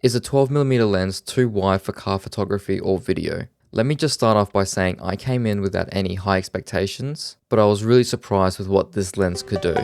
Is a 12mm lens too wide for car photography or video? Let me just start off by saying I came in without any high expectations, but I was really surprised with what this lens could do.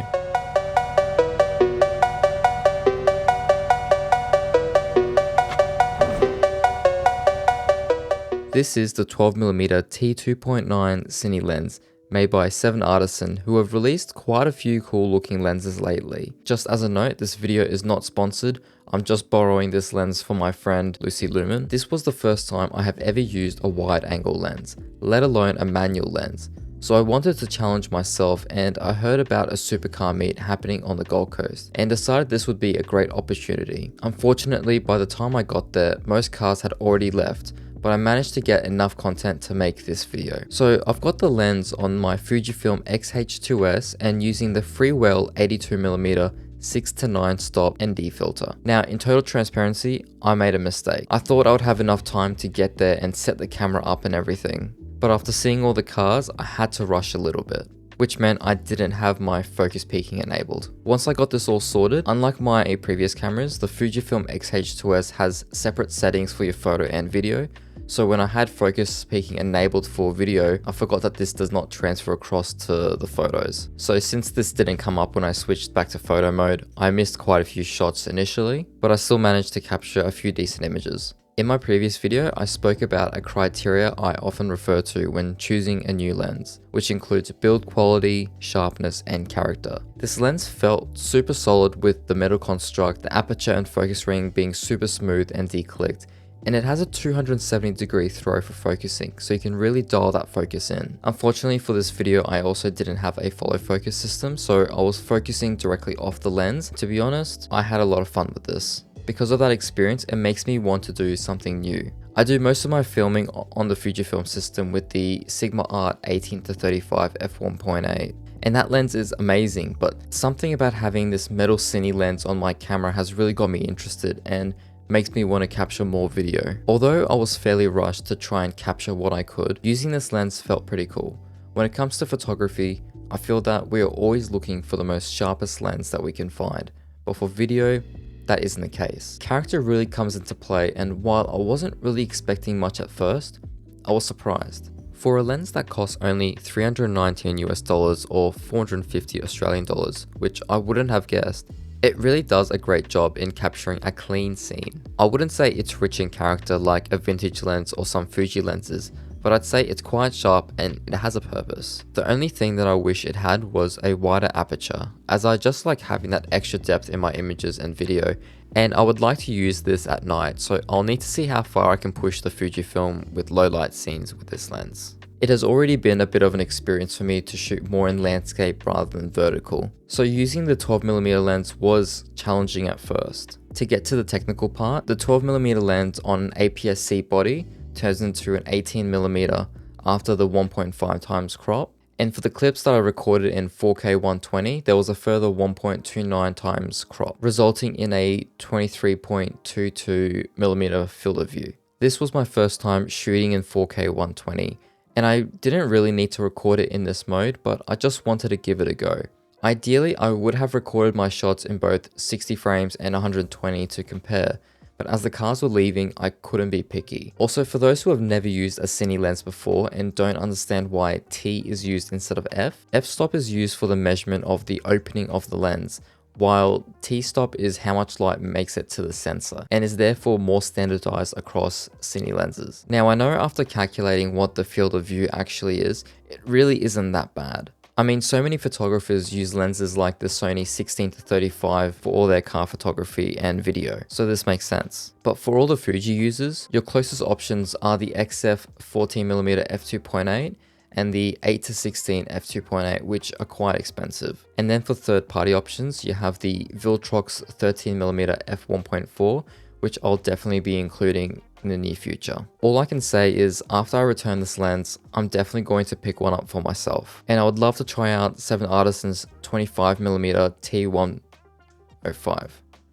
This is the 12mm T2.9 Cine lens made by 7Artisans, who have released quite a few cool looking lenses lately. Just as a note, this video is not sponsored. I'm just borrowing this lens from my friend Lucy Lumen. This was the first time I have ever used a wide angle lens, let alone a manual lens. So I wanted to challenge myself, and I heard about a supercar meet happening on the Gold Coast and decided this would be a great opportunity. Unfortunately, by the time I got there, most cars had already left, but I managed to get enough content to make this video. So I've got the lens on my Fujifilm X-H2S and using the Freewell 82mm 6:9 stop ND filter. Now, in total transparency, I made a mistake. I thought I would have enough time to get there and set the camera up and everything. But after seeing all the cars, I had to rush a little bit, which meant I didn't have my focus peaking enabled. Once I got this all sorted, unlike my previous cameras, the Fujifilm X-H2S has separate settings for your photo and video. So when I had focus peaking enabled for video, I forgot that this does not transfer across to the photos. So since this didn't come up when I switched back to photo mode, I missed quite a few shots initially, but I still managed to capture a few decent images. In my previous video, I spoke about a criteria I often refer to when choosing a new lens, which includes build quality, sharpness, and character. This lens felt super solid with the metal construct, the aperture and focus ring being super smooth and declicked, and it has a 270-degree throw for focusing, so you can really dial that focus in. Unfortunately for this video, I also didn't have a follow focus system, so I was focusing directly off the lens. To be honest, I had a lot of fun with this. Because of that experience, it makes me want to do something new. I do most of my filming on the Fujifilm system with the Sigma Art 18-35 f1.8. And that lens is amazing, but something about having this metal cine lens on my camera has really got me interested and makes me want to capture more video. Although I was fairly rushed to try and capture what I could, using this lens felt pretty cool. When it comes to photography, I feel that we are always looking for the most sharpest lens that we can find, but for video, that isn't the case. Character really comes into play, and while I wasn't really expecting much at first, I was surprised. For a lens that costs only $319 US or 450 Australian dollars, which I wouldn't have guessed, it really does a great job in capturing a clean scene. I wouldn't say it's rich in character like a vintage lens or some Fuji lenses, but I'd say it's quite sharp and it has a purpose. The only thing that I wish it had was a wider aperture, as I just like having that extra depth in my images and video, and I would like to use this at night, so I'll need to see how far I can push the Fujifilm with low light scenes with this lens. It has already been a bit of an experience for me to shoot more in landscape rather than vertical, so using the 12mm lens was challenging at first. To get to the technical part, the 12mm lens on an APS-C body turns into an 18mm after the 1.5 times crop, and for the clips that I recorded in 4K 120, there was a further 1.29 times crop, resulting in a 23.22mm field of view. This was my first time shooting in 4K 120, and I didn't really need to record it in this mode, but I just wanted to give it a go. Ideally, I would have recorded my shots in both 60 frames and 120 to compare, but as the cars were leaving, I couldn't be picky. Also, for those who have never used a cine lens before and don't understand why T is used instead of F, f-stop is used for the measurement of the opening of the lens, while t-stop is how much light makes it to the sensor, and is therefore more standardized across cine lenses. Now, I know after calculating what the field of view actually is, it really isn't that bad. I mean, so many photographers use lenses like the Sony 16-35 for all their car photography and video, so this makes sense. But for all the Fuji users, your closest options are the XF 14mm f2.8 and the 8-16 f2.8, which are quite expensive. And then for third-party options, you have the Viltrox 13mm f1.4, which I'll definitely be including in the near future. All I can say is after I return this lens, I'm definitely going to pick one up for myself. And I would love to try out 7Artisans 25mm T105.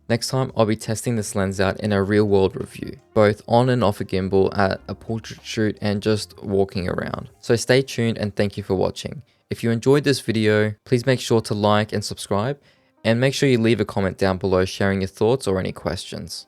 Next time, I'll be testing this lens out in a real-world review, both on and off a gimbal at a portrait shoot and just walking around. So stay tuned and thank you for watching. If you enjoyed this video, please make sure to like and subscribe, and make sure you leave a comment down below sharing your thoughts or any questions.